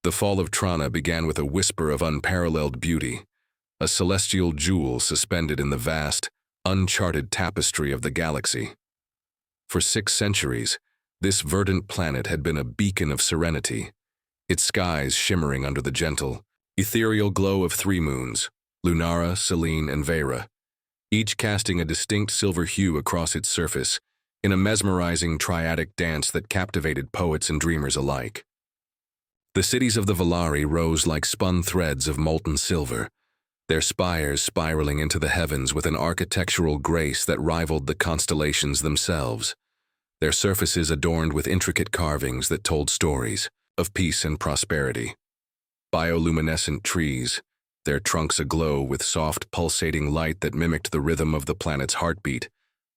The fall of Trana began with a whisper of unparalleled beauty, a celestial jewel suspended in the vast, uncharted tapestry of the galaxy. For 6 centuries, this verdant planet had been a beacon of serenity, its skies shimmering under the gentle, ethereal glow of 3 moons, Lunara, Selene, and Vera, each casting a distinct silver hue across its surface in a mesmerizing triadic dance that captivated poets and dreamers alike. The cities of the Valari rose like spun threads of molten silver, their spires spiraling into the heavens with an architectural grace that rivaled the constellations themselves, their surfaces adorned with intricate carvings that told stories of peace and prosperity. Bioluminescent trees, their trunks aglow with soft, pulsating light that mimicked the rhythm of the planet's heartbeat,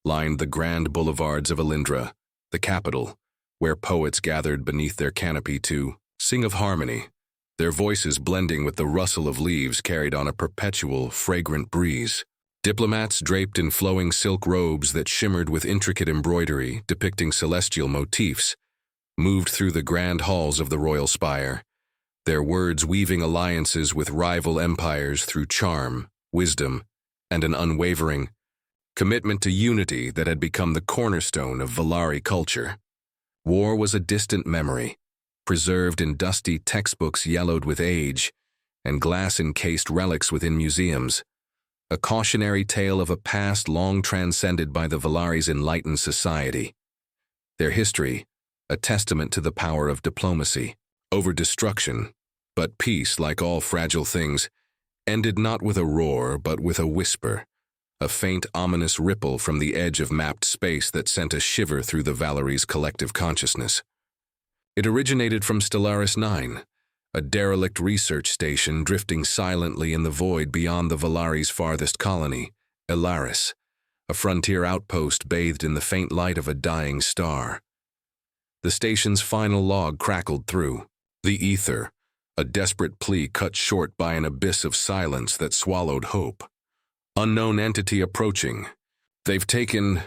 lined the grand boulevards of Alindra, the capital, where poets gathered beneath their canopy to sing of harmony, their voices blending with the rustle of leaves carried on a perpetual, fragrant breeze. Diplomats draped in flowing silk robes that shimmered with intricate embroidery depicting celestial motifs moved through the grand halls of the royal spire, their words weaving alliances with rival empires through charm, wisdom, and an unwavering commitment to unity that had become the cornerstone of Valari culture. War was a distant memory, preserved in dusty textbooks yellowed with age and glass-encased relics within museums, a cautionary tale of a past long transcended by the Valari's enlightened society. Their history, a testament to the power of diplomacy over destruction, but peace, like all fragile things, ended not with a roar but with a whisper, a faint ominous ripple from the edge of mapped space that sent a shiver through the Valari's collective consciousness. It originated from Stellaris 9, a derelict research station drifting silently in the void beyond the Valari's farthest colony, Elaris, a frontier outpost bathed in the faint light of a dying star. The station's final log crackled through the ether, a desperate plea cut short by an abyss of silence that swallowed hope. Unknown entity approaching. They've taken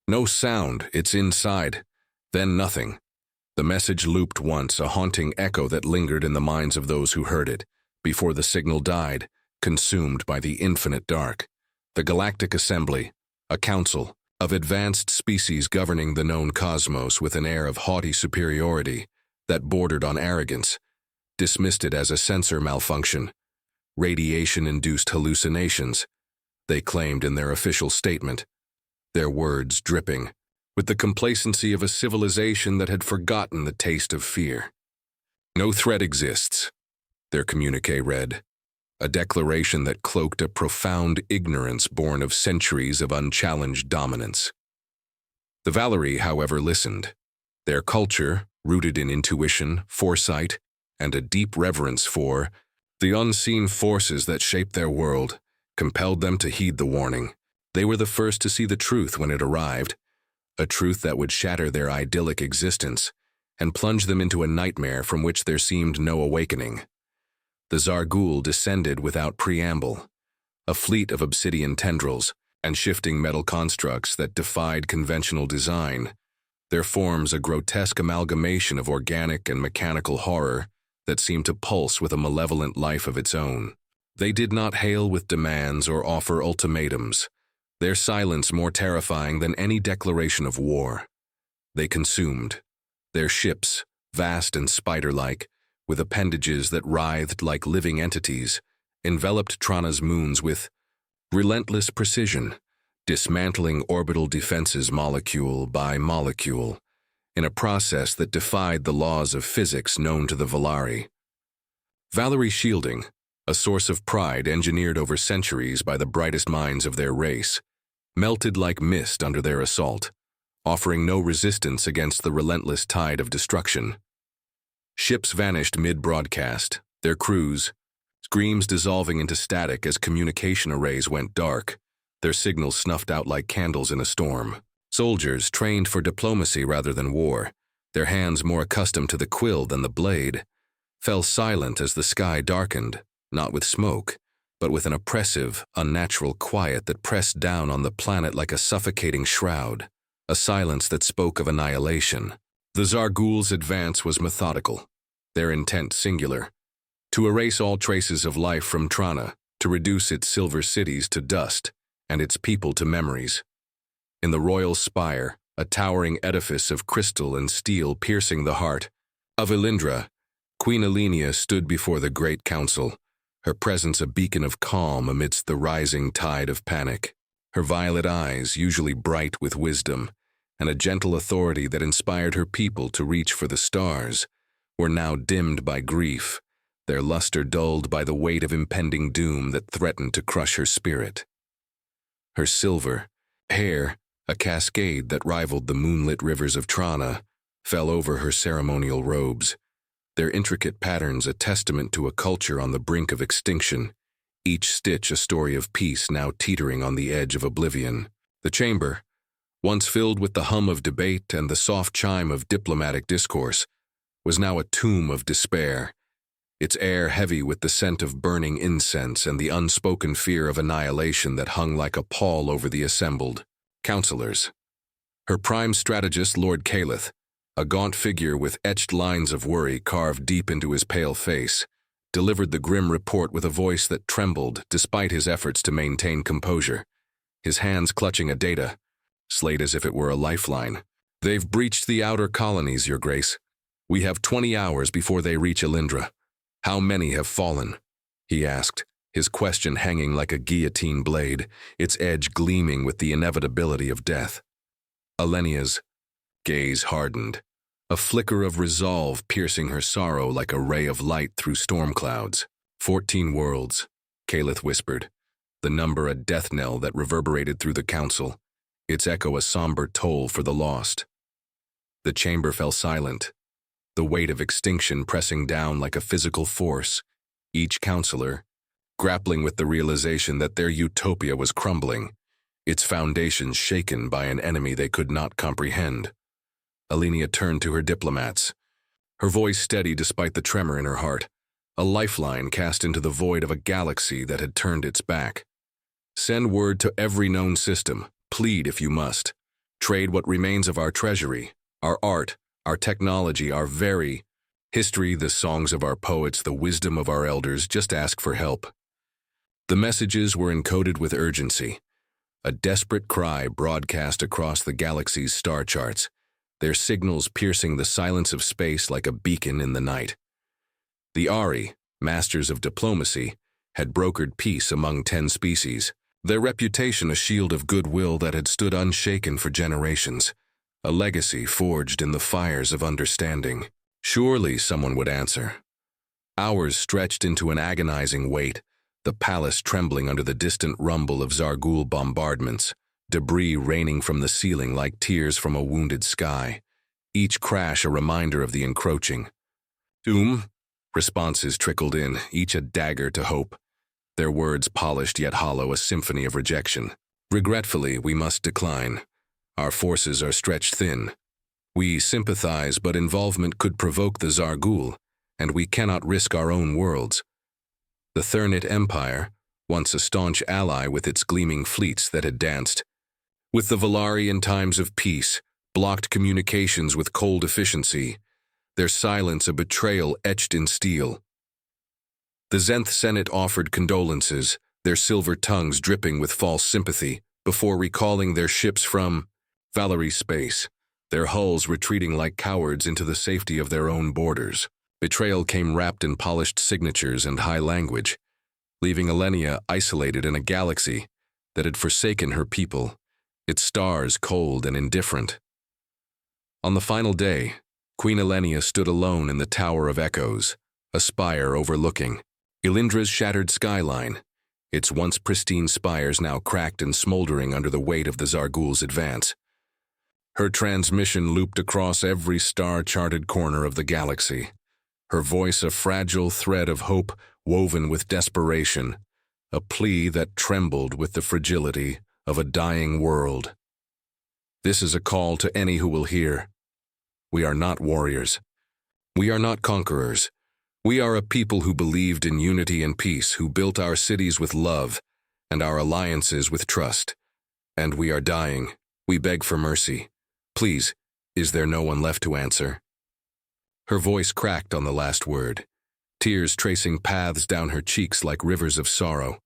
no sound, it's inside. Then nothing. The message looped once, a haunting echo that lingered in the minds of those who heard it, before the signal died, consumed by the infinite dark. The Galactic Assembly, a council of advanced species governing the known cosmos with an air of haughty superiority that bordered on arrogance, dismissed it as a sensor malfunction, radiation-induced hallucinations, they claimed in their official statement, their words dripping with the complacency of a civilization that had forgotten the taste of fear. No threat exists, their communique read, a declaration that cloaked a profound ignorance born of centuries of unchallenged dominance. The Valari, however, listened. Their culture, rooted in intuition, foresight, and a deep reverence for the unseen forces that shaped their world, compelled them to heed the warning. They were the first to see the truth when it arrived, a truth that would shatter their idyllic existence and plunge them into a nightmare from which there seemed no awakening. The Zarghul descended without preamble, a fleet of obsidian tendrils and shifting metal constructs that defied conventional design, their forms a grotesque amalgamation of organic and mechanical horror that seemed to pulse with a malevolent life of its own. They did not hail with demands or offer ultimatums, their silence more terrifying than any declaration of war. They consumed, their ships, vast and spider-like, with appendages that writhed like living entities, enveloped Trana's moons with relentless precision, dismantling orbital defenses molecule by molecule, in a process that defied the laws of physics known to the Valari. Valari shielding, a source of pride engineered over centuries by the brightest minds of their race, melted like mist under their assault, offering no resistance against the relentless tide of destruction. Ships vanished mid-broadcast, their crews, screams dissolving into static as communication arrays went dark, their signals snuffed out like candles in a storm. Soldiers, trained for diplomacy rather than war, their hands more accustomed to the quill than the blade, fell silent as the sky darkened, not with smoke, but with an oppressive, unnatural quiet that pressed down on the planet like a suffocating shroud, a silence that spoke of annihilation. The Zarghul's advance was methodical, their intent singular, to erase all traces of life from Trana, to reduce its silver cities to dust and its people to memories. In the royal spire, a towering edifice of crystal and steel piercing the heart of Elindra, Queen Elenia stood before the great council, her presence a beacon of calm amidst the rising tide of panic. Her violet eyes, usually bright with wisdom, and a gentle authority that inspired her people to reach for the stars, were now dimmed by grief, their luster dulled by the weight of impending doom that threatened to crush her spirit. Her silver hair, a cascade that rivaled the moonlit rivers of Trana, fell over her ceremonial robes, their intricate patterns a testament to a culture on the brink of extinction, each stitch a story of peace now teetering on the edge of oblivion. The chamber, once filled with the hum of debate and the soft chime of diplomatic discourse, was now a tomb of despair, its air heavy with the scent of burning incense and the unspoken fear of annihilation that hung like a pall over the assembled counselors. Her prime strategist, Lord Calith, a gaunt figure with etched lines of worry carved deep into his pale face, delivered the grim report with a voice that trembled despite his efforts to maintain composure, his hands clutching a data, slate as if it were a lifeline. "They've breached the outer colonies, Your Grace. We have 20 hours before they reach Elindra. How many have fallen?" he asked, his question hanging like a guillotine blade, its edge gleaming with the inevitability of death. Elenia's gaze hardened, a flicker of resolve piercing her sorrow like a ray of light through storm clouds. 14 worlds, Calith whispered, the number a death knell that reverberated through the council, its echo a somber toll for the lost. The chamber fell silent, the weight of extinction pressing down like a physical force, each counselor grappling with the realization that their utopia was crumbling, its foundations shaken by an enemy they could not comprehend. Elenia turned to her diplomats, her voice steady despite the tremor in her heart, a lifeline cast into the void of a galaxy that had turned its back. "Send word to every known system, plead if you must. Trade what remains of our treasury, our art, our technology, our very history, the songs of our poets, the wisdom of our elders, just ask for help." The messages were encoded with urgency, a desperate cry broadcast across the galaxy's star charts, their signals piercing the silence of space like a beacon in the night. The Ari, masters of diplomacy, had brokered peace among 10 species, their reputation a shield of goodwill that had stood unshaken for generations, a legacy forged in the fires of understanding. Surely someone would answer. Hours stretched into an agonizing wait, the palace trembling under the distant rumble of Zargul bombardments, debris raining from the ceiling like tears from a wounded sky, each crash a reminder of the encroaching doom. Responses trickled in, each a dagger to hope, their words polished yet hollow, a symphony of rejection. "Regretfully, we must decline. Our forces are stretched thin. We sympathize, but involvement could provoke the Zargul, and we cannot risk our own worlds. The Thernit Empire, once a staunch ally with its gleaming fleets that had danced with the Valari in times of peace, blocked communications with cold efficiency, their silence a betrayal etched in steel. The Zenth Senate offered condolences, their silver tongues dripping with false sympathy, before recalling their ships from Valari space, their hulls retreating like cowards into the safety of their own borders. Betrayal came wrapped in polished signatures and high language, leaving Elenia isolated in a galaxy that had forsaken her people, its stars cold and indifferent. On the final day, Queen Elenia stood alone in the Tower of Echoes, a spire overlooking Elindra's shattered skyline, its once pristine spires now cracked and smoldering under the weight of the Zargul's advance. Her transmission looped across every star-charted corner of the galaxy, her voice a fragile thread of hope woven with desperation, a plea that trembled with the fragility of a dying world. "This is a call to any who will hear. We are not warriors. We are not conquerors. We are a people who believed in unity and peace, who built our cities with love and our alliances with trust. And we are dying. We beg for mercy. Please, is there no one left to answer?" Her voice cracked on the last word, tears tracing paths down her cheeks like rivers of sorrow,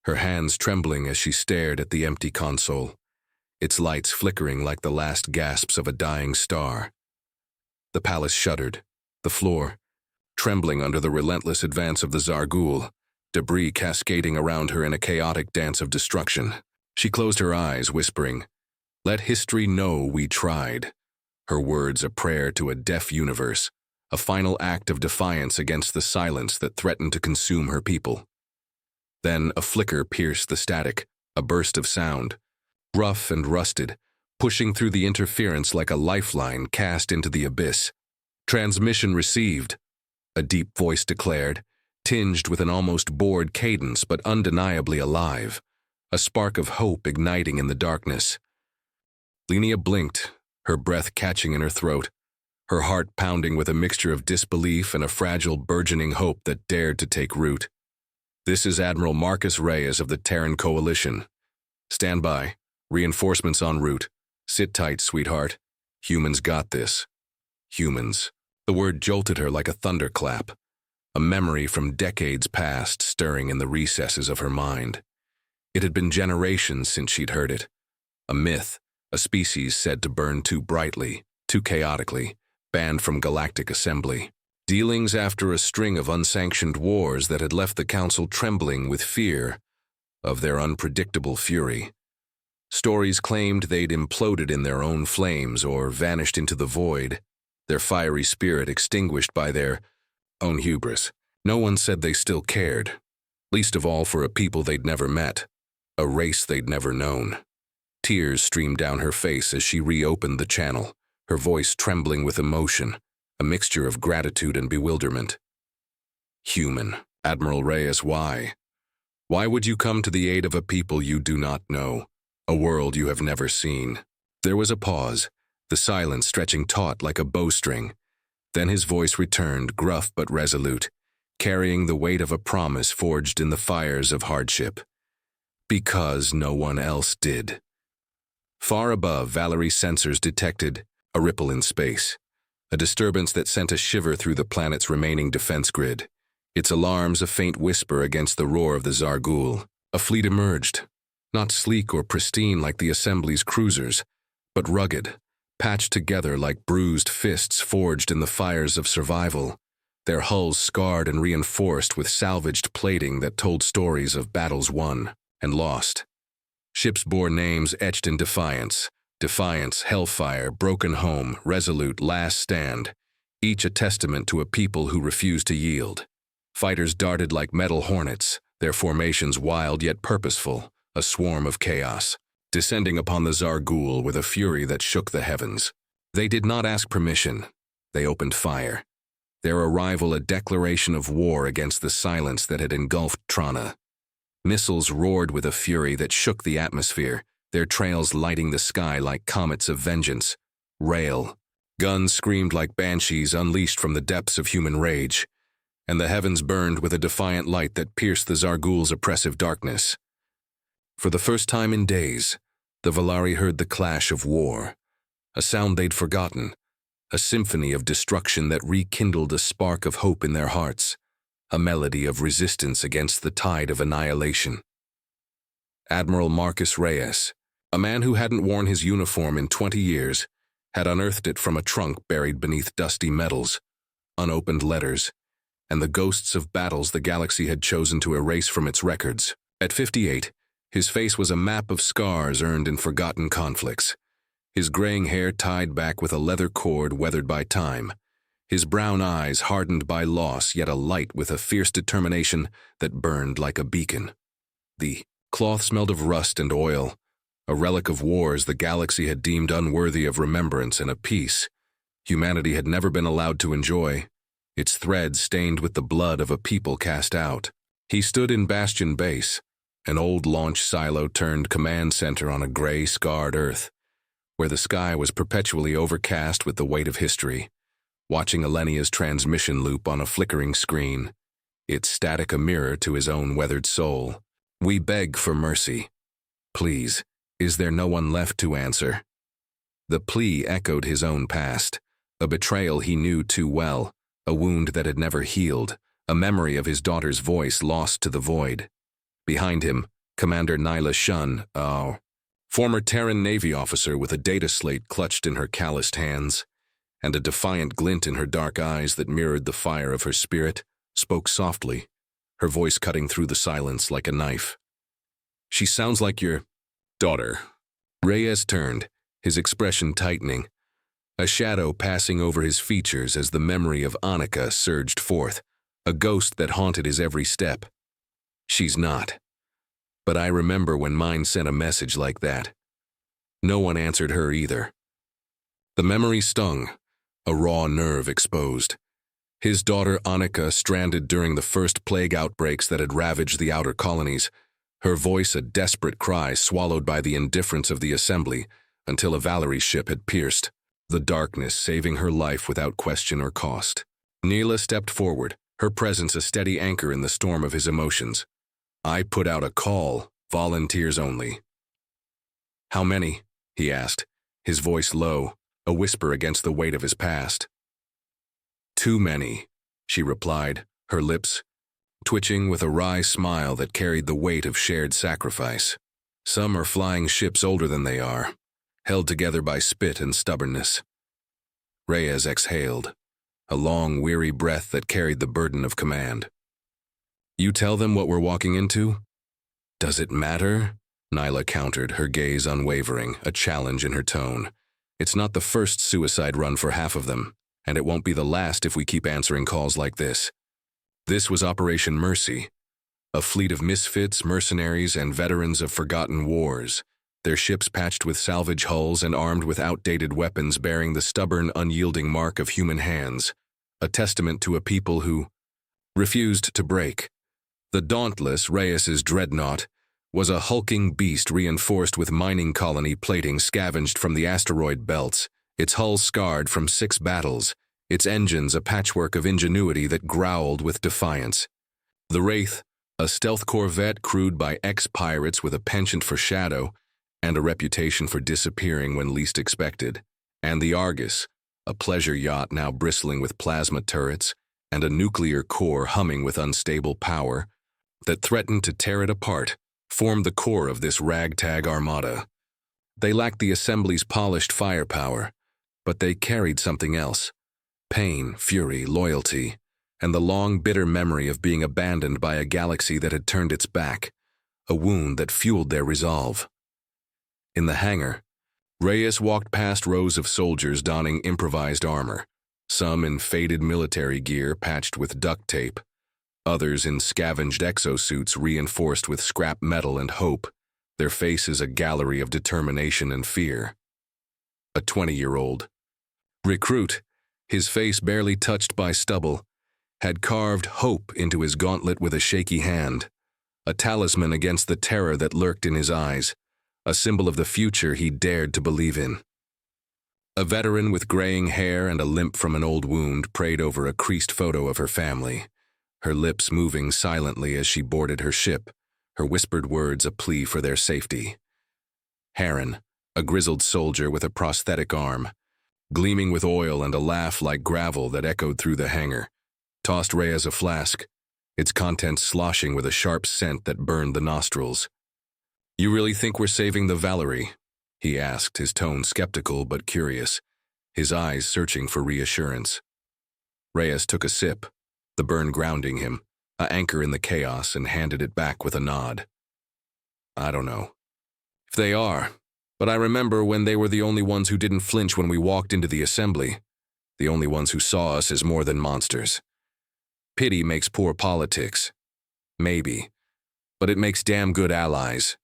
her hands trembling as she stared at the empty console, its lights flickering like the last gasps of a dying star. The palace shuddered, the floor, trembling under the relentless advance of the Zarghul, debris cascading around her in a chaotic dance of destruction. She closed her eyes, whispering, "Let history know we tried," her words a prayer to a deaf universe, a final act of defiance against the silence that threatened to consume her people. Then a flicker pierced the static, a burst of sound, rough and rusted, pushing through the interference like a lifeline cast into the abyss. "Transmission received," a deep voice declared, tinged with an almost bored cadence but undeniably alive, a spark of hope igniting in the darkness. Linnea blinked, her breath catching in her throat, her heart pounding with a mixture of disbelief and a fragile burgeoning hope that dared to take root. "This is Admiral Marcus Reyes of the Terran Coalition. Stand by. Reinforcements en route. Sit tight, sweetheart. Humans got this." Humans. The word jolted her like a thunderclap, a memory from decades past stirring in the recesses of her mind. It had been generations since she'd heard it. A myth, a species said to burn too brightly, too chaotically, banned from galactic assembly. Dealings after a string of unsanctioned wars that had left the Council trembling with fear of their unpredictable fury. Stories claimed they'd imploded in their own flames or vanished into the void, their fiery spirit extinguished by their own hubris. No one said they still cared, least of all for a people they'd never met, a race they'd never known. Tears streamed down her face as she reopened the channel, her voice trembling with emotion, a mixture of gratitude and bewilderment. "Human, Admiral Reyes, why? Why would you come to the aid of a people you do not know, a world you have never seen?" There was a pause, the silence stretching taut like a bowstring. Then his voice returned, gruff but resolute, carrying the weight of a promise forged in the fires of hardship. "Because no one else did." Far above, Valerie's sensors detected a ripple in space, a disturbance that sent a shiver through the planet's remaining defense grid, its alarms a faint whisper against the roar of the Zarghul. A fleet emerged, not sleek or pristine like the Assembly's cruisers, but rugged, patched together like bruised fists forged in the fires of survival, their hulls scarred and reinforced with salvaged plating that told stories of battles won and lost. Ships bore names etched in defiance, hellfire, broken home, resolute, last stand, each a testament to a people who refused to yield. Fighters darted like metal hornets, their formations wild yet purposeful, a swarm of chaos, descending upon the Zarghul with a fury that shook the heavens. They did not ask permission. They opened fire. Their arrival a declaration of war against the silence that had engulfed Trana. Missiles roared with a fury that shook the atmosphere, their trails lighting the sky like comets of vengeance. Rail. Guns screamed like banshees unleashed from the depths of human rage, and the heavens burned with a defiant light that pierced the Zarghul's oppressive darkness. For the first time in days, the Valari heard the clash of war, a sound they'd forgotten, a symphony of destruction that rekindled a spark of hope in their hearts, a melody of resistance against the tide of annihilation. Admiral Marcus Reyes, a man who hadn't worn his uniform in 20 years, had unearthed it from a trunk buried beneath dusty metals, unopened letters, and the ghosts of battles the galaxy had chosen to erase from its records. At 58, his face was a map of scars earned in forgotten conflicts, his graying hair tied back with a leather cord weathered by time, his brown eyes hardened by loss yet alight with a fierce determination that burned like a beacon. The cloth smelled of rust and oil, a relic of wars the galaxy had deemed unworthy of remembrance and a peace humanity had never been allowed to enjoy, its threads stained with the blood of a people cast out. He stood in Bastion Base, an old launch silo turned command center on a gray, scarred Earth, where the sky was perpetually overcast with the weight of history, watching Alenia's transmission loop on a flickering screen, its static a mirror to his own weathered soul. "We beg for mercy. Please, is there no one left to answer?" The plea echoed his own past, a betrayal he knew too well, a wound that had never healed, a memory of his daughter's voice lost to the void. Behind him, Commander Nyla Shun, a former Terran Navy officer with a data slate clutched in her calloused hands, and a defiant glint in her dark eyes that mirrored the fire of her spirit, spoke softly, her voice cutting through the silence like a knife. "She sounds like your daughter." Reyes turned, his expression tightening, a shadow passing over his features as the memory of Annika surged forth, a ghost that haunted his every step. "She's not. But I remember when mine sent a message like that. No one answered her either." The memory stung, a raw nerve exposed. His daughter Annika stranded during the first plague outbreaks that had ravaged the outer colonies, her voice a desperate cry swallowed by the indifference of the assembly until a Valerie ship had pierced the darkness, saving her life without question or cost. Neela stepped forward, her presence a steady anchor in the storm of his emotions. "I put out a call, volunteers only." "How many?" he asked, his voice low, a whisper against the weight of his past. "Too many," she replied, her lips twitching with a wry smile that carried the weight of shared sacrifice. "Some are flying ships older than they are, held together by spit and stubbornness." Reyes exhaled, a long, weary breath that carried the burden of command. "You tell them what we're walking into?" "Does it matter?" Nyla countered, her gaze unwavering, a challenge in her tone. "It's not the first suicide run for half of them, and it won't be the last if we keep answering calls like this." This was Operation Mercy, a fleet of misfits, mercenaries, and veterans of forgotten wars, their ships patched with salvage hulls and armed with outdated weapons bearing the stubborn, unyielding mark of human hands, a testament to a people who refused to break. The dauntless Reyes's dreadnought was a hulking beast reinforced with mining colony plating scavenged from the asteroid belts, its hull scarred from 6 battles, its engines a patchwork of ingenuity that growled with defiance. The Wraith, a stealth corvette crewed by ex-pirates with a penchant for shadow and a reputation for disappearing when least expected, and the Argus, a pleasure yacht now bristling with plasma turrets and a nuclear core humming with unstable power that threatened to tear it apart, formed the core of this ragtag armada. They lacked the assembly's polished firepower, but they carried something else: pain, fury, loyalty, and the long, bitter memory of being abandoned by a galaxy that had turned its back, a wound that fueled their resolve. In the hangar, Reyes walked past rows of soldiers donning improvised armor, some in faded military gear patched with duct tape, others in scavenged exosuits reinforced with scrap metal and hope, their faces a gallery of determination and fear. A 20-year-old recruit, his face barely touched by stubble, had carved hope into his gauntlet with a shaky hand, a talisman against the terror that lurked in his eyes, a symbol of the future he dared to believe in. A veteran with graying hair and a limp from an old wound prayed over a creased photo of her family, her lips moving silently as she boarded her ship, her whispered words a plea for their safety. Heron, a grizzled soldier with a prosthetic arm, gleaming with oil and a laugh like gravel that echoed through the hangar, tossed Reyes a flask, its contents sloshing with a sharp scent that burned the nostrils. "You really think we're saving the Valerie?" he asked, his tone skeptical but curious, his eyes searching for reassurance. Reyes took a sip, the burn grounding him, an anchor in the chaos, and handed it back with a nod. "I don't know. If they are, but I remember when they were the only ones who didn't flinch when we walked into the assembly, the only ones who saw us as more than monsters. Pity makes poor politics. Maybe. But it makes damn good allies.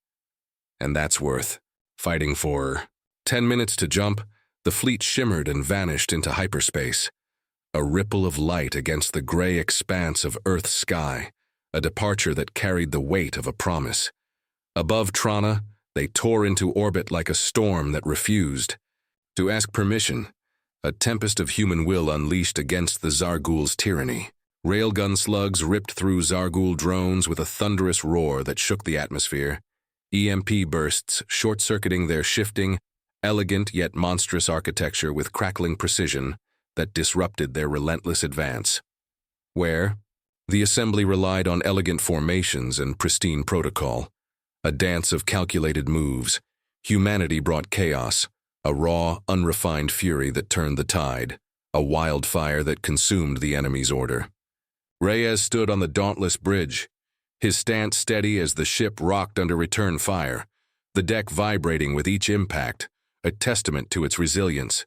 And that's worth fighting for." 10 minutes to jump, the fleet shimmered and vanished into hyperspace, a ripple of light against the gray expanse of Earth's sky, a departure that carried the weight of a promise. Above Trana, they tore into orbit like a storm that refused to ask permission, a tempest of human will unleashed against the Zargul's tyranny. Railgun slugs ripped through Zargul drones with a thunderous roar that shook the atmosphere, EMP bursts short-circuiting their shifting, elegant yet monstrous architecture with crackling precision that disrupted their relentless advance. Where? The assembly relied on elegant formations and pristine protocol, a dance of calculated moves. Humanity brought chaos, a raw, unrefined fury that turned the tide, a wildfire that consumed the enemy's order. Reyes stood on the dauntless bridge, his stance steady as the ship rocked under return fire, the deck vibrating with each impact, a testament to its resilience.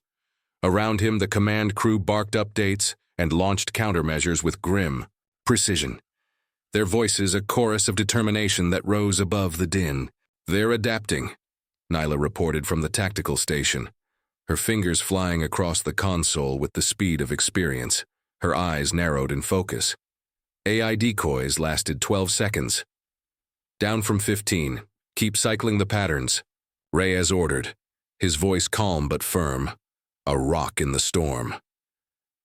Around him, the command crew barked updates and launched countermeasures with grim precision, their voices a chorus of determination that rose above the din. "They're adapting," Nyla reported from the tactical station, her fingers flying across the console with the speed of experience, her eyes narrowed in focus. AI decoys lasted 12 seconds. "Down from 15. Keep cycling the patterns," Reyes ordered, his voice calm but firm, a rock in the storm.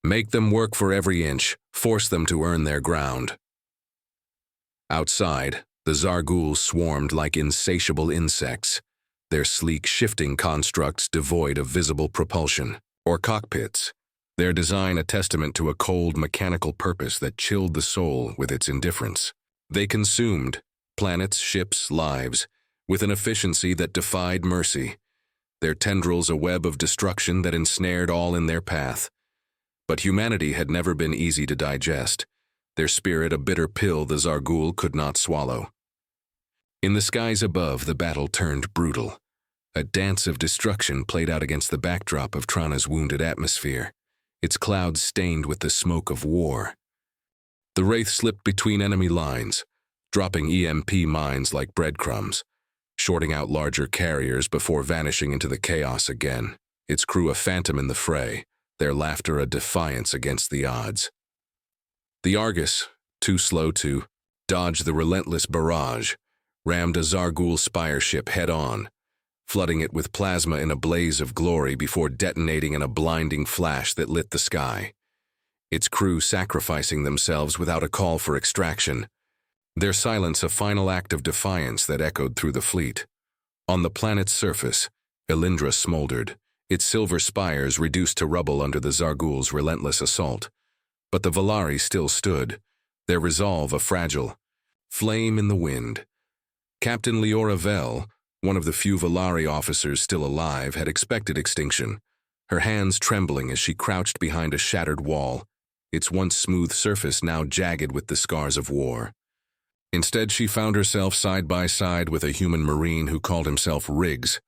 "Make them work for every inch, force them to earn their ground." Outside, the Zarghul swarmed like insatiable insects, their sleek, shifting constructs devoid of visible propulsion or cockpits, their design a testament to a cold, mechanical purpose that chilled the soul with its indifference. They consumed planets, ships, lives, with an efficiency that defied mercy, their tendrils a web of destruction that ensnared all in their path. But humanity had never been easy to digest, their spirit a bitter pill the Zarghul could not swallow. In the skies above, the battle turned brutal. A dance of destruction played out against the backdrop of Trana's wounded atmosphere, its clouds stained with the smoke of war. The Wraith slipped between enemy lines, dropping EMP mines like breadcrumbs, shorting out larger carriers before vanishing into the chaos again, its crew a phantom in the fray, their laughter a defiance against the odds. The Argus, too slow to dodge the relentless barrage, rammed a Zarghul spire ship head-on, flooding it with plasma in a blaze of glory before detonating in a blinding flash that lit the sky, its crew sacrificing themselves without a call for extraction, their silence a final act of defiance that echoed through the fleet. On the planet's surface, Elindra smoldered, its silver spires reduced to rubble under the Zarghul's relentless assault. But the Valari still stood, their resolve a fragile flame in the wind. Captain Leora Vel, one of the few Valari officers still alive, had expected extinction, her hands trembling as she crouched behind a shattered wall, its once smooth surface now jagged with the scars of war. Instead, she found herself side by side with a human marine who called himself Riggs,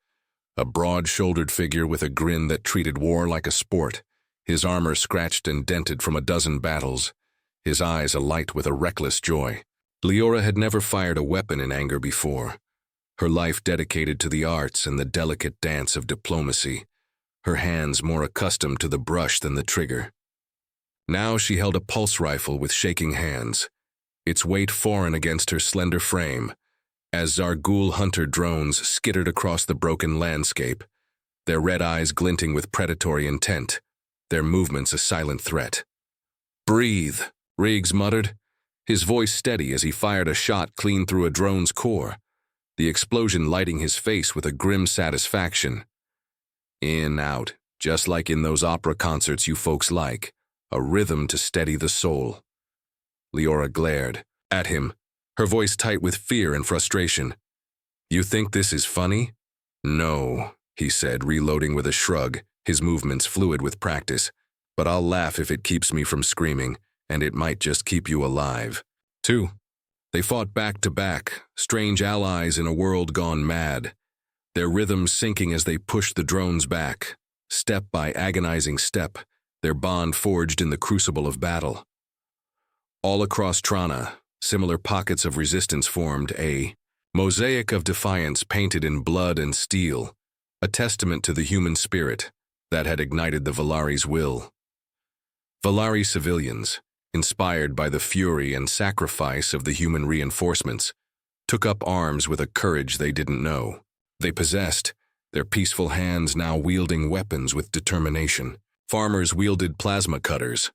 a broad-shouldered figure with a grin that treated war like a sport, his armor scratched and dented from a dozen battles, his eyes alight with a reckless joy. Leora had never fired a weapon in anger before, her life dedicated to the arts and the delicate dance of diplomacy, her hands more accustomed to the brush than the trigger. Now she held a pulse rifle with shaking hands, its weight foreign against her slender frame, as Zarghul hunter drones skittered across the broken landscape, their red eyes glinting with predatory intent, their movements a silent threat. "Breathe," Riggs muttered, his voice steady as he fired a shot clean through a drone's core, the explosion lighting his face with a grim satisfaction. "In, out, just like in those opera concerts you folks like, a rhythm to steady the soul." Leora glared at him, her voice tight with fear and frustration. "You think this is funny?" "No," he said, reloading with a shrug, his movements fluid with practice. "But I'll laugh if it keeps me from screaming, and it might just keep you alive." 2. They fought back to back, strange allies in a world gone mad, their rhythms sinking as they pushed the drones back, step by agonizing step, their bond forged in the crucible of battle. All across Trana, similar pockets of resistance formed, a mosaic of defiance painted in blood and steel, a testament to the human spirit that had ignited the Valari's will. Valari civilians, inspired by the fury and sacrifice of the human reinforcements, took up arms with a courage they didn't know they possessed, their peaceful hands now wielding weapons with determination. Farmers wielded plasma cutters,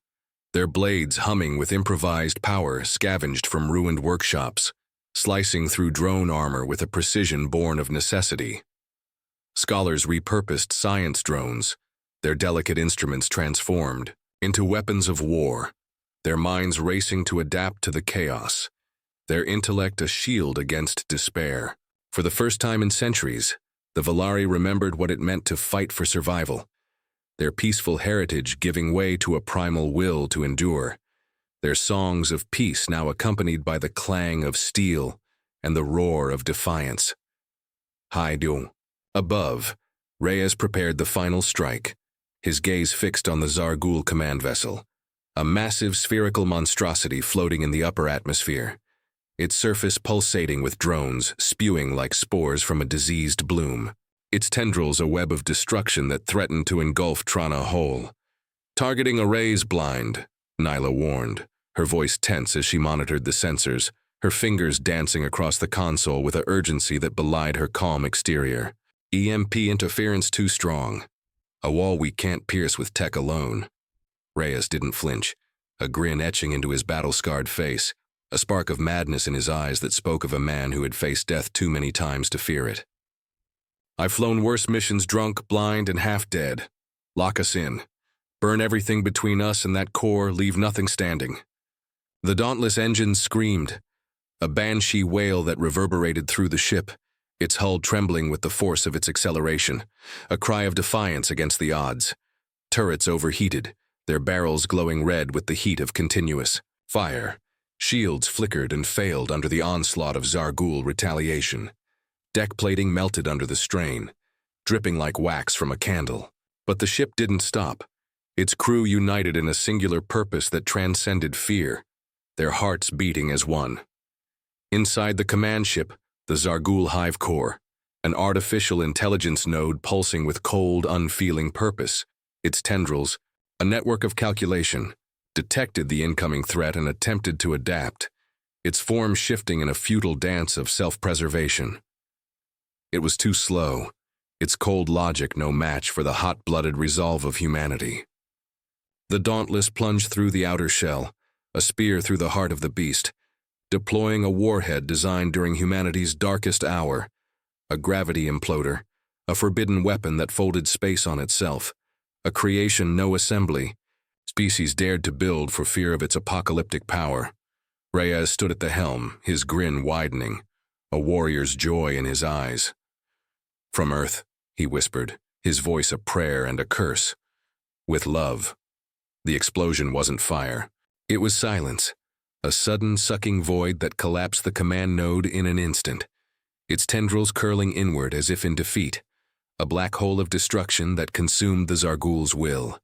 their blades humming with improvised power scavenged from ruined workshops, slicing through drone armor with a precision born of necessity. Scholars repurposed science drones, their delicate instruments transformed into weapons of war, their minds racing to adapt to the chaos, their intellect a shield against despair. For the first time in centuries, the Valari remembered what it meant to fight for survival, their peaceful heritage giving way to a primal will to endure, their songs of peace now accompanied by the clang of steel and the roar of defiance. Haidu. Above, Reyes prepared the final strike, his gaze fixed on the Zargul command vessel, a massive spherical monstrosity floating in the upper atmosphere, its surface pulsating with drones spewing like spores from a diseased bloom, its tendrils a web of destruction that threatened to engulf Trana whole. Targeting arrays blind, Nyla warned, her voice tense as she monitored the sensors, her fingers dancing across the console with an urgency that belied her calm exterior. EMP interference too strong. A wall we can't pierce with tech alone. Reyes didn't flinch, a grin etching into his battle-scarred face, a spark of madness in his eyes that spoke of a man who had faced death too many times to fear it. I've flown worse missions drunk, blind, and half dead. Lock us in. Burn everything between us and that core, leave nothing standing. The dauntless engines screamed, a banshee wail that reverberated through the ship, its hull trembling with the force of its acceleration, a cry of defiance against the odds. Turrets overheated, their barrels glowing red with the heat of continuous fire. Shields flickered and failed under the onslaught of Zargul retaliation. Deck plating melted under the strain, dripping like wax from a candle. But the ship didn't stop. Its crew united in a singular purpose that transcended fear, their hearts beating as one. Inside the command ship, the Zargul hive core, an artificial intelligence node pulsing with cold, unfeeling purpose. Its tendrils, a network of calculation, detected the incoming threat and attempted to adapt, its form shifting in a futile dance of self-preservation. It was too slow, its cold logic no match for the hot-blooded resolve of humanity. The Dauntless plunged through the outer shell, a spear through the heart of the beast, deploying a warhead designed during humanity's darkest hour, a gravity imploder, a forbidden weapon that folded space on itself, a creation no assembly, species dared to build for fear of its apocalyptic power. Reyes stood at the helm, his grin widening, a warrior's joy in his eyes. From Earth, he whispered, his voice a prayer and a curse. With love. The explosion wasn't fire. It was silence, a sudden sucking void that collapsed the command node in an instant, its tendrils curling inward as if in defeat, a black hole of destruction that consumed the Zargul's will.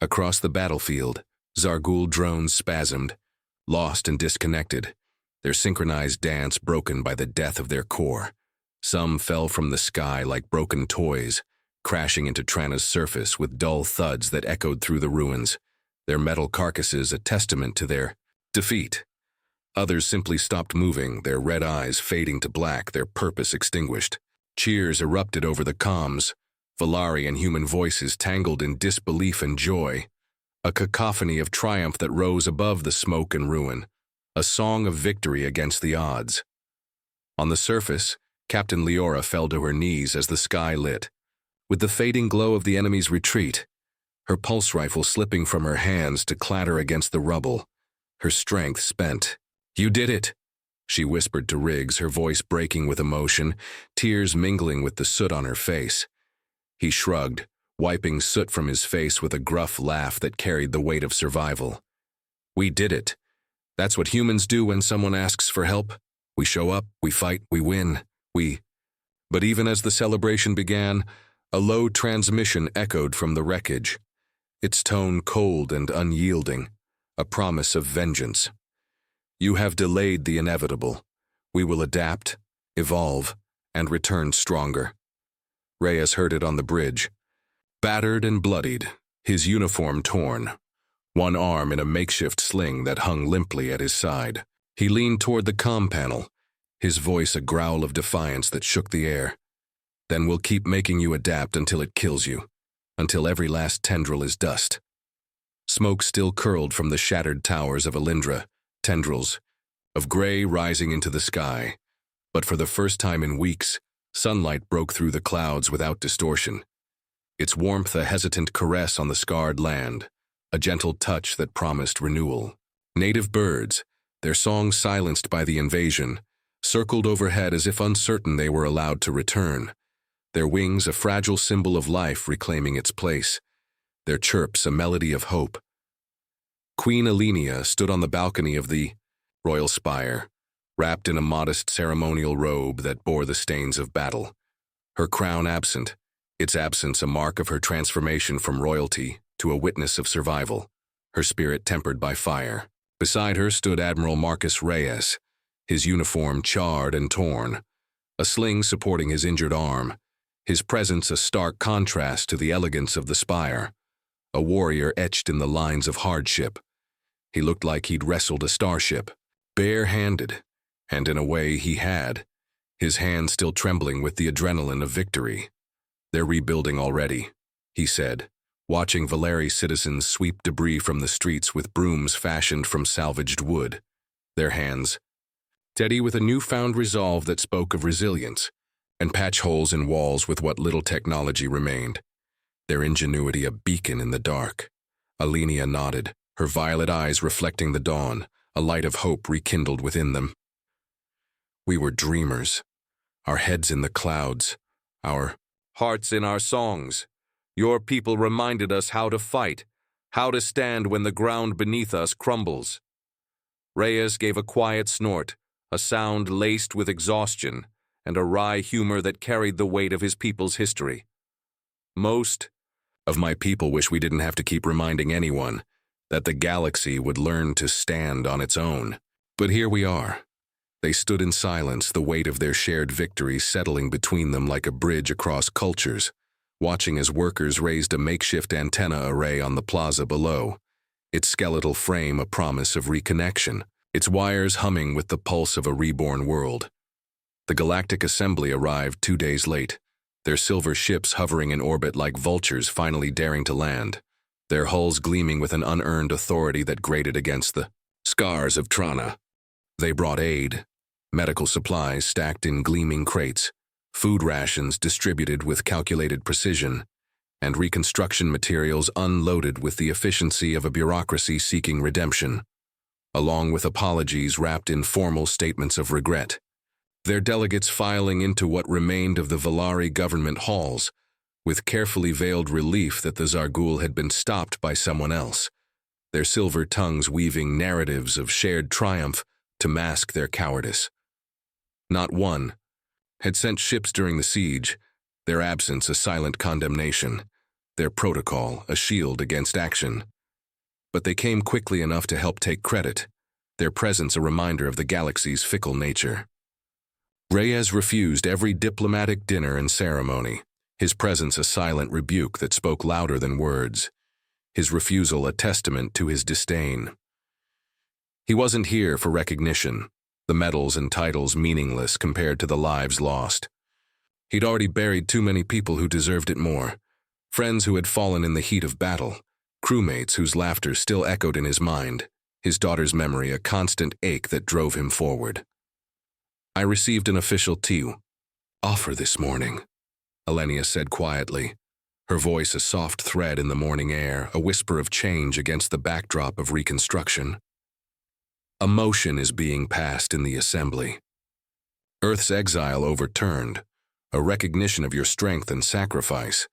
Across the battlefield, Zargul drones spasmed, lost and disconnected, their synchronized dance broken by the death of their core. Some fell from the sky like broken toys, crashing into Trana's surface with dull thuds that echoed through the ruins, their metal carcasses a testament to their defeat. Others simply stopped moving, their red eyes fading to black, their purpose extinguished. Cheers erupted over the comms, Valari and human voices tangled in disbelief and joy, a cacophony of triumph that rose above the smoke and ruin, a song of victory against the odds. On the surface, Captain Leora fell to her knees as the sky lit, with the fading glow of the enemy's retreat, her pulse rifle slipping from her hands to clatter against the rubble, her strength spent. "You did it," she whispered to Riggs, her voice breaking with emotion, tears mingling with the soot on her face. He shrugged, wiping soot from his face with a gruff laugh that carried the weight of survival. "We did it. That's what humans do when someone asks for help. We show up, we fight, we win, we..." But even as the celebration began, a low transmission echoed from the wreckage, its tone cold and unyielding, a promise of vengeance. "You have delayed the inevitable. We will adapt, evolve, and return stronger." Reyes heard it on the bridge. Battered and bloodied, his uniform torn, one arm in a makeshift sling that hung limply at his side. He leaned toward the comm panel, his voice a growl of defiance that shook the air. "Then we'll keep making you adapt until it kills you, until every last tendril is dust." Smoke still curled from the shattered towers of Alindra, tendrils of gray rising into the sky. But for the first time in weeks, sunlight broke through the clouds without distortion, its warmth a hesitant caress on the scarred land, a gentle touch that promised renewal. Native birds, their songs silenced by the invasion, circled overhead as if uncertain they were allowed to return, their wings a fragile symbol of life reclaiming its place, their chirps a melody of hope. Queen Alenia stood on the balcony of the royal spire, wrapped in a modest ceremonial robe that bore the stains of battle. Her crown absent, its absence a mark of her transformation from royalty to a witness of survival, her spirit tempered by fire. Beside her stood Admiral Marcus Reyes, his uniform charred and torn, a sling supporting his injured arm, his presence a stark contrast to the elegance of the spire, a warrior etched in the lines of hardship. He looked like he'd wrestled a starship, bare-handed, and in a way he had, his hand still trembling with the adrenaline of victory. "They're rebuilding already," he said, watching Valeri citizens sweep debris from the streets with brooms fashioned from salvaged wood, their hands steady with a newfound resolve that spoke of resilience, and patch holes in walls with what little technology remained, their ingenuity a beacon in the dark. Alenia nodded, her violet eyes reflecting the dawn, a light of hope rekindled within them. "We were dreamers, our heads in the clouds, our hearts in our songs. Your people reminded us how to fight, how to stand when the ground beneath us crumbles." Reyes gave a quiet snort, a sound laced with exhaustion and a wry humor that carried the weight of his people's history. "Most of my people wish we didn't have to keep reminding anyone that the galaxy would learn to stand on its own. But here we are." They stood in silence, the weight of their shared victory settling between them like a bridge across cultures, watching as workers raised a makeshift antenna array on the plaza below, its skeletal frame a promise of reconnection, its wires humming with the pulse of a reborn world. The Galactic Assembly arrived 2 days late, their silver ships hovering in orbit like vultures finally daring to land, their hulls gleaming with an unearned authority that grated against the scars of Trana. They brought aid, medical supplies stacked in gleaming crates, food rations distributed with calculated precision, and reconstruction materials unloaded with the efficiency of a bureaucracy seeking redemption, along with apologies wrapped in formal statements of regret. Their delegates filing into what remained of the Valari government halls, with carefully veiled relief that the Zargul had been stopped by someone else, their silver tongues weaving narratives of shared triumph to mask their cowardice. Not one had sent ships during the siege, their absence a silent condemnation, their protocol a shield against action. But they came quickly enough to help take credit, their presence a reminder of the galaxy's fickle nature. Reyes refused every diplomatic dinner and ceremony, his presence a silent rebuke that spoke louder than words, his refusal a testament to his disdain. He wasn't here for recognition, the medals and titles meaningless compared to the lives lost. He'd already buried too many people who deserved it more, friends who had fallen in the heat of battle, crewmates whose laughter still echoed in his mind, his daughter's memory a constant ache that drove him forward. "I received an official offer this morning," Alenia said quietly, her voice a soft thread in the morning air, a whisper of change against the backdrop of reconstruction. "A motion is being passed in the Assembly. Earth's exile overturned, a recognition of your strength and sacrifice.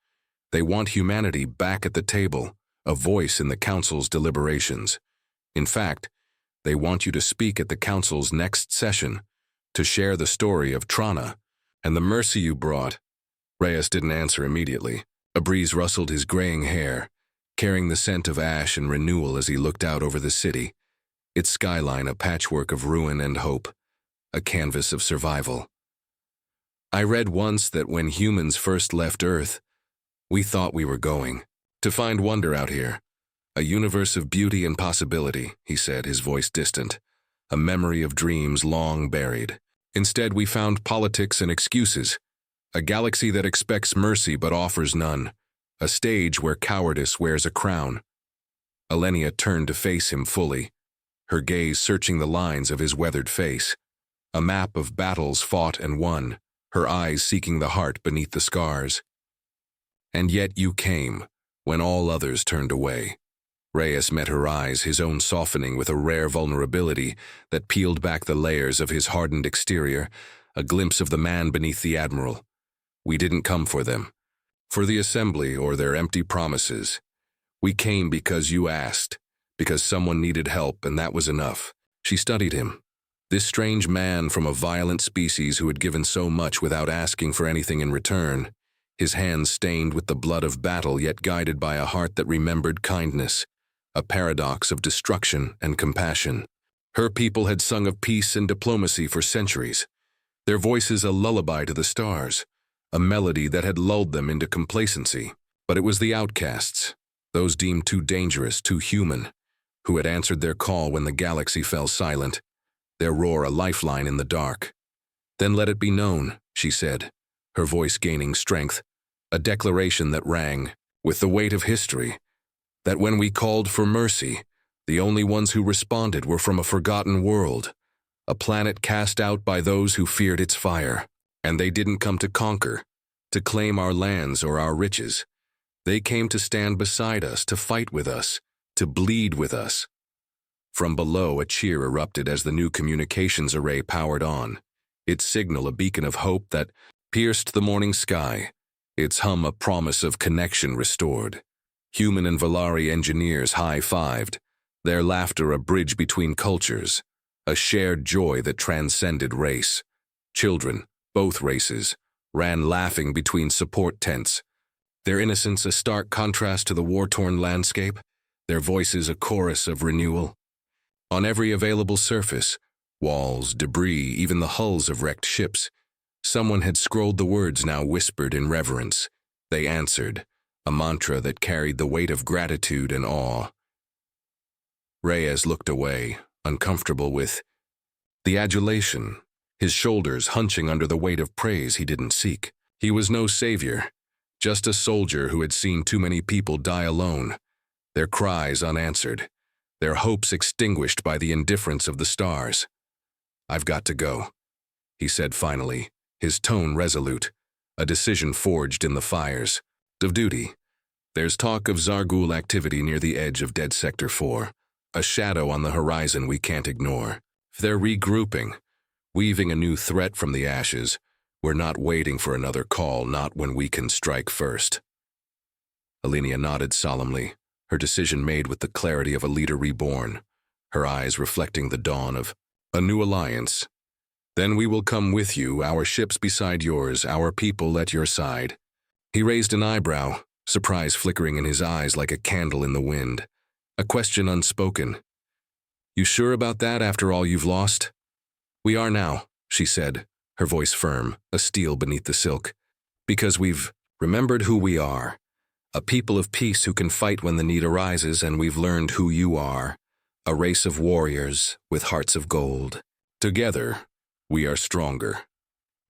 They want humanity back at the table, a voice in the Council's deliberations. In fact, they want you to speak at the Council's next session, to share the story of Trana and the mercy you brought." Reyes didn't answer immediately. A breeze rustled his graying hair, carrying the scent of ash and renewal as he looked out over the city, its skyline a patchwork of ruin and hope, a canvas of survival. "I read once that when humans first left Earth, we thought we were going to find wonder out here, a universe of beauty and possibility," he said, his voice distant, a memory of dreams long buried. "Instead, we found politics and excuses, a galaxy that expects mercy but offers none, a stage where cowardice wears a crown." Alenia turned to face him fully, her gaze searching the lines of his weathered face, a map of battles fought and won, her eyes seeking the heart beneath the scars. "And yet you came, when all others turned away." Reyes met her eyes, his own softening with a rare vulnerability that peeled back the layers of his hardened exterior, a glimpse of the man beneath the admiral. We didn't come for them, for the assembly or their empty promises. We came because you asked, because someone needed help, and that was enough. She studied him. This strange man from a violent species who had given so much without asking for anything in return, his hands stained with the blood of battle yet guided by a heart that remembered kindness, a paradox of destruction and compassion. Her people had sung of peace and diplomacy for centuries, their voices a lullaby to the stars, a melody that had lulled them into complacency. But it was the outcasts, those deemed too dangerous, too human, who had answered their call when the galaxy fell silent, their roar a lifeline in the dark. Then let it be known, she said, her voice gaining strength, a declaration that rang with the weight of history, that when we called for mercy, the only ones who responded were from a forgotten world, a planet cast out by those who feared its fire. And they didn't come to conquer, to claim our lands or our riches. They came to stand beside us, to fight with us, to bleed with us. From below, a cheer erupted as the new communications array powered on, its signal a beacon of hope that pierced the morning sky, its hum a promise of connection restored. Human and Valari engineers high-fived, their laughter a bridge between cultures, a shared joy that transcended race. Children, both races, ran laughing between support tents, their innocence a stark contrast to the war-torn landscape, their voices a chorus of renewal. On every available surface, walls, debris, even the hulls of wrecked ships, someone had scrolled the words now whispered in reverence. They answered, a mantra that carried the weight of gratitude and awe. Reyes looked away, uncomfortable with the adulation, his shoulders hunching under the weight of praise he didn't seek. He was no savior, just a soldier who had seen too many people die alone, their cries unanswered, their hopes extinguished by the indifference of the stars. I've got to go, he said finally, his tone resolute, a decision forged in the fires of duty. There's talk of Zargul activity near the edge of Dead Sector 4, a shadow on the horizon we can't ignore. They're regrouping, weaving a new threat from the ashes. We're not waiting for another call, not when we can strike first. Alenia nodded solemnly, her decision made with the clarity of a leader reborn, her eyes reflecting the dawn of a new alliance. Then we will come with you, our ships beside yours, our people at your side. He raised an eyebrow, surprise flickering in his eyes like a candle in the wind, a question unspoken. You sure about that after all you've lost? We are now, she said, her voice firm, a steel beneath the silk. Because we've remembered who we are, a people of peace who can fight when the need arises, and we've learned who you are, a race of warriors with hearts of gold. Together, we are stronger.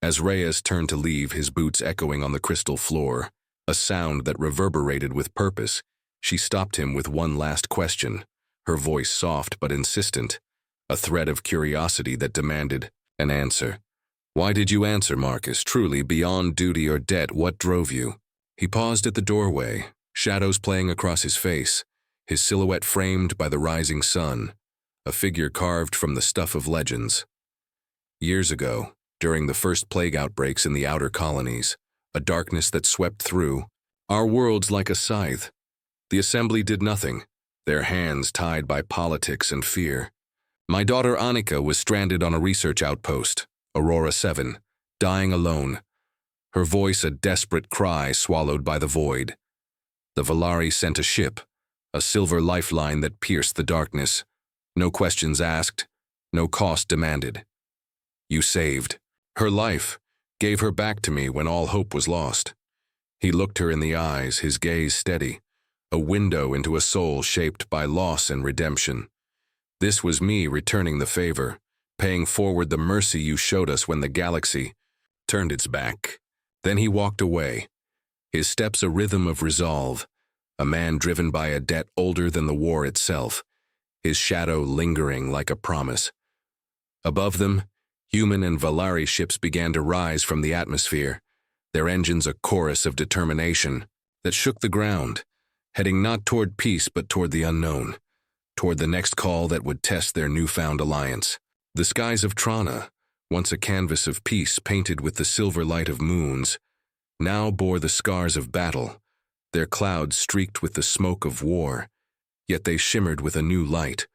As Reyes turned to leave, his boots echoing on the crystal floor, a sound that reverberated with purpose, she stopped him with one last question, her voice soft but insistent, a thread of curiosity that demanded an answer. Why did you answer, Marcus? Truly, beyond duty or debt, what drove you? He paused at the doorway, shadows playing across his face, his silhouette framed by the rising sun, a figure carved from the stuff of legends. Years ago, during the first plague outbreaks in the outer colonies, a darkness that swept through our worlds like a scythe. The assembly did nothing, their hands tied by politics and fear. My daughter Annika was stranded on a research outpost, Aurora 7, dying alone, her voice a desperate cry swallowed by the void. The Valari sent a ship, a silver lifeline that pierced the darkness. No questions asked, no cost demanded. You saved her life, gave her back to me when all hope was lost. He looked her in the eyes, his gaze steady, a window into a soul shaped by loss and redemption. This was me returning the favor, paying forward the mercy you showed us when the galaxy turned its back. Then he walked away, his steps a rhythm of resolve, a man driven by a debt older than the war itself, his shadow lingering like a promise. Above them, human and Valari ships began to rise from the atmosphere, their engines a chorus of determination that shook the ground. heading not toward peace but toward the unknown, toward the next call that would test their newfound alliance. The skies of Trana, once a canvas of peace painted with the silver light of moons, now bore the scars of battle, their clouds streaked with the smoke of war, yet they shimmered with a new light,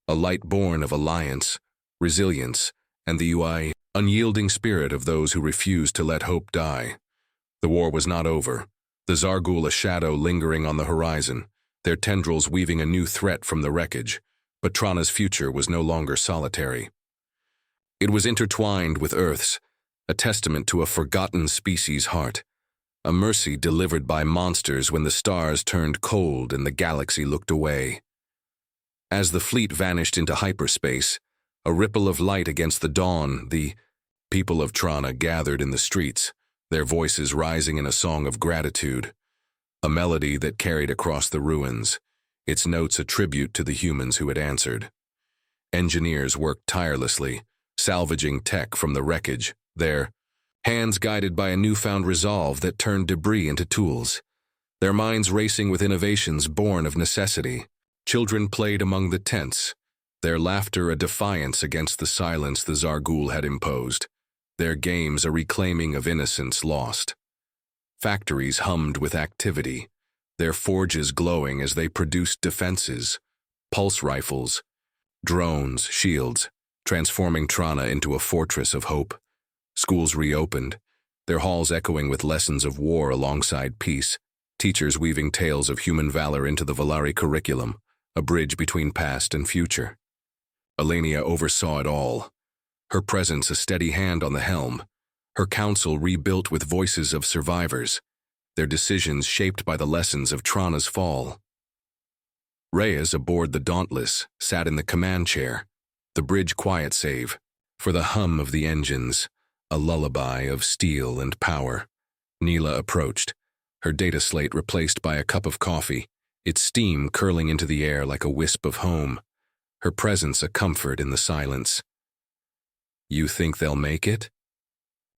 a light born of alliance, resilience, and the unyielding spirit of those who refused to let hope die. The war was not over, the Zargul a shadow lingering on the horizon, their tendrils weaving a new threat from the wreckage, but Trana's future was no longer solitary. It was intertwined with Earth's, a testament to a forgotten species' heart, a mercy delivered by monsters when the stars turned cold and the galaxy looked away. As the fleet vanished into hyperspace, a ripple of light against the dawn, the people of Trana gathered in the streets, their voices rising in a song of gratitude, a melody that carried across the ruins, its notes a tribute to the humans who had answered. Engineers worked tirelessly, salvaging tech from the wreckage, their hands guided by a newfound resolve that turned debris into tools, their minds racing with innovations born of necessity. Children played among the tents, their laughter a defiance against the silence the Zargul had imposed, their games a reclaiming of innocence lost. Factories hummed with activity, their forges glowing as they produced defenses, pulse rifles, drones, shields, transforming Trana into a fortress of hope. Schools reopened, their halls echoing with lessons of war alongside peace, teachers weaving tales of human valor into the Valari curriculum, a bridge between past and future. Elenia oversaw it all, her presence a steady hand on the helm, her council rebuilt with voices of survivors, their decisions shaped by the lessons of Trana's fall. Reyes aboard the Dauntless sat in the command chair, the bridge quiet save, for the hum of the engines, a lullaby of steel and power. Neela approached, her data slate replaced by a cup of coffee, its steam curling into the air like a wisp of home, her presence a comfort in the silence. "You think they'll make it?"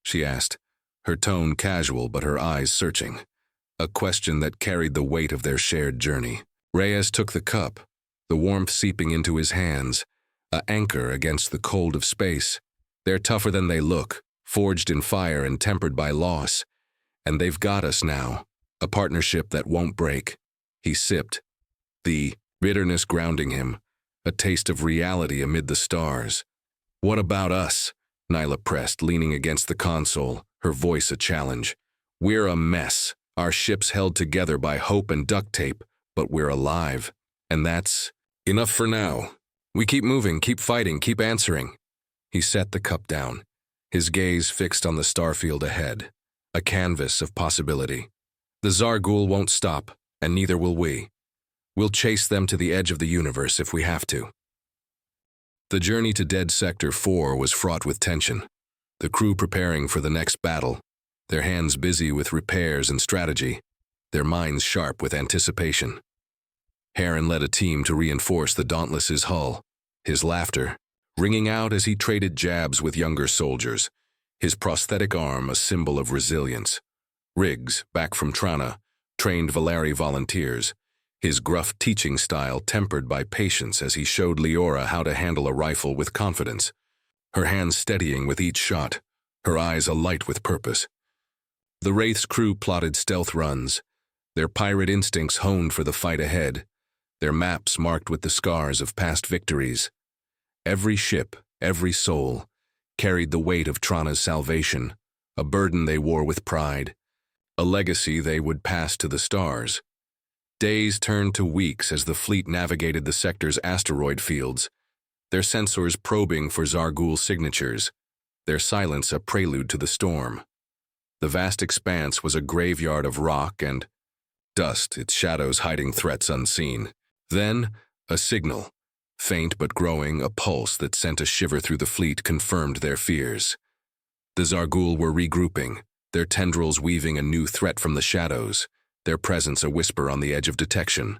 she asked, her tone casual but her eyes searching, a question that carried the weight of their shared journey. Reyes took the cup, the warmth seeping into his hands, an anchor against the cold of space. "They're tougher than they look, forged in fire and tempered by loss. And they've got us now, a partnership that won't break." He sipped, the bitterness grounding him, a taste of reality amid the stars. "What about us?" Nyla pressed, leaning against the console, her voice a challenge. "We're a mess, our ship's held together by hope and duct tape, but we're alive. And that's enough for now. We keep moving, keep fighting, keep answering." He set the cup down, his gaze fixed on the starfield ahead, a canvas of possibility. The Zargul won't stop, and neither will we. We'll chase them to the edge of the universe if we have to. The journey to Dead Sector 4 was fraught with tension, the crew preparing for the next battle, their hands busy with repairs and strategy, their minds sharp with anticipation. Heron led a team to reinforce the Dauntless's hull, his laughter ringing out as he traded jabs with younger soldiers, his prosthetic arm a symbol of resilience. Riggs, back from Trana, trained Valari volunteers, his gruff teaching style tempered by patience as he showed Leora how to handle a rifle with confidence, her hands steadying with each shot, her eyes alight with purpose. The Wraith's crew plotted stealth runs, their pirate instincts honed for the fight ahead, their maps marked with the scars of past victories. Every ship, every soul, carried the weight of Trana's salvation, a burden they wore with pride, a legacy they would pass to the stars. Days turned to weeks as the fleet navigated the sector's asteroid fields, their sensors probing for Zargul signatures, their silence a prelude to the storm. The vast expanse was a graveyard of rock and dust, its shadows hiding threats unseen. Then, a signal, faint but growing, a pulse that sent a shiver through the fleet confirmed their fears. The Zargul were regrouping, their tendrils weaving a new threat from the shadows, their presence a whisper on the edge of detection.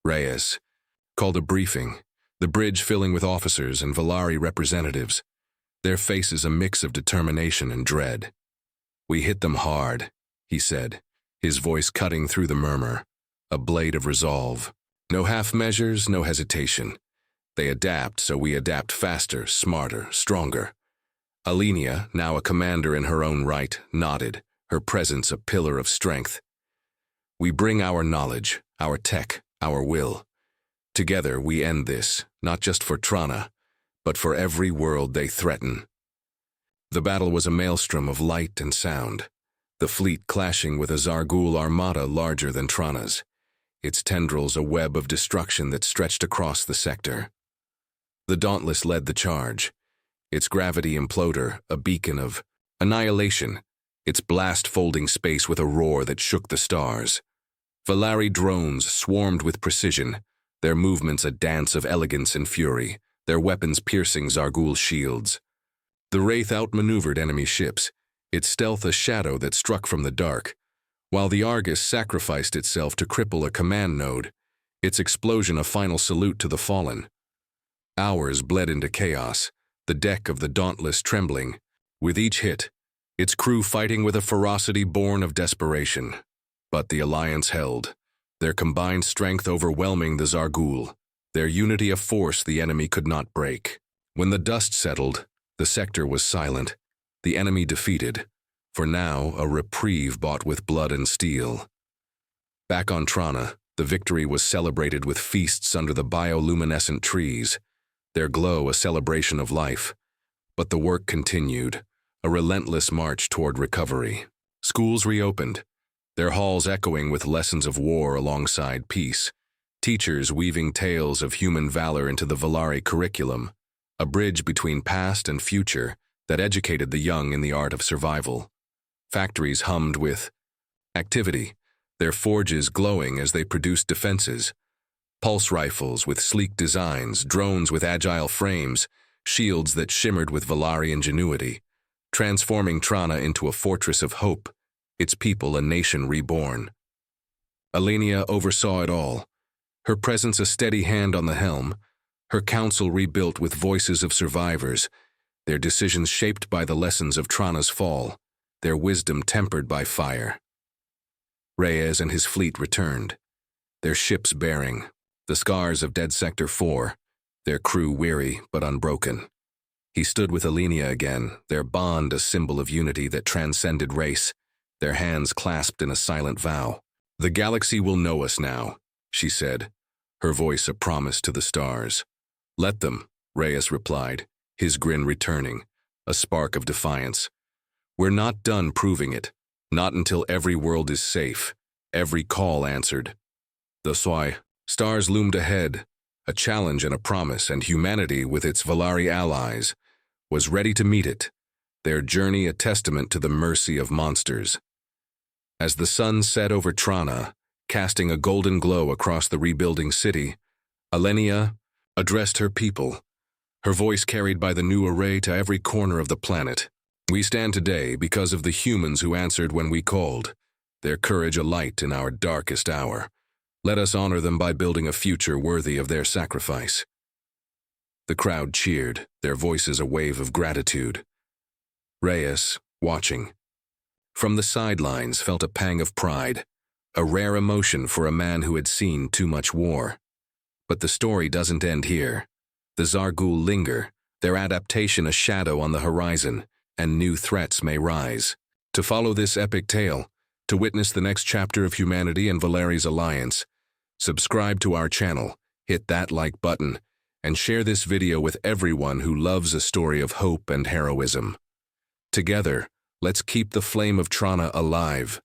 Reyes called a briefing, the bridge filling with officers and Valari representatives, their faces a mix of determination and dread. "We hit them hard," he said, his voice cutting through the murmur. a blade of resolve. No half measures, no hesitation. They adapt, so we adapt faster, smarter, stronger. Alenia, now a commander in her own right, nodded, her presence a pillar of strength. We bring our knowledge, our tech, our will. Together we end this, not just for Trana, but for every world they threaten. The battle was a maelstrom of light and sound, the fleet clashing with a Zargul armada larger than Trana's, its tendrils a web of destruction that stretched across the sector. The Dauntless led the charge, its gravity imploder a beacon of annihilation, its blast folding space with a roar that shook the stars. Valari drones swarmed with precision, their movements a dance of elegance and fury, their weapons piercing Zargul shields. The Wraith outmaneuvered enemy ships, its stealth a shadow that struck from the dark, while the Argus sacrificed itself to cripple a command node, its explosion a final salute to the fallen. Hours bled into chaos, the deck of the Dauntless trembling. With each hit, its crew fighting with a ferocity born of desperation. But the Alliance held, their combined strength overwhelming the Zargul, their unity a force the enemy could not break. When the dust settled, the sector was silent, the enemy defeated, for now a reprieve bought with blood and steel. Back on Trana, the victory was celebrated with feasts under the bioluminescent trees, their glow a celebration of life. But the work continued, a relentless march toward recovery. Schools reopened, their halls echoing with lessons of war alongside peace, teachers weaving tales of human valor into the Valari curriculum, a bridge between past and future that educated the young in the art of survival. Factories hummed with activity, their forges glowing as they produced defenses. Pulse rifles with sleek designs, drones with agile frames, shields that shimmered with Valari ingenuity, transforming Trana into a fortress of hope, its people a nation reborn. Alenia oversaw it all, her presence a steady hand on the helm, her council rebuilt with voices of survivors, their decisions shaped by the lessons of Trana's fall, their wisdom tempered by fire. Reyes and his fleet returned, their ships bearing, the scars of Dead Sector 4, their crew weary but unbroken. He stood with Alenia again, their bond a symbol of unity that transcended race, their hands clasped in a silent vow. "The galaxy will know us now," she said, her voice a promise to the stars. "Let them," Reyes replied, his grin returning, a spark of defiance. "We're not done proving it, not until every world is safe," every call answered. That's why stars loomed ahead, a challenge and a promise, and humanity, with its Valari allies, was ready to meet it, their journey a testament to the mercy of monsters. As the sun set over Trana, casting a golden glow across the rebuilding city, Alenia addressed her people, her voice carried by the new array to every corner of the planet. "We stand today because of the humans who answered when we called, their courage a light in our darkest hour. Let us honor them by building a future worthy of their sacrifice." The crowd cheered, their voices a wave of gratitude. Reyes, watching, from the sidelines, felt a pang of pride, a rare emotion for a man who had seen too much war. But the story doesn't end here. The Zargul linger, their adaptation a shadow on the horizon, and new threats may rise. To follow this epic tale, to witness the next chapter of humanity and Valari's alliance, subscribe to our channel, hit that like button, and share this video with everyone who loves a story of hope and heroism. Together, let's keep the flame of Trana alive.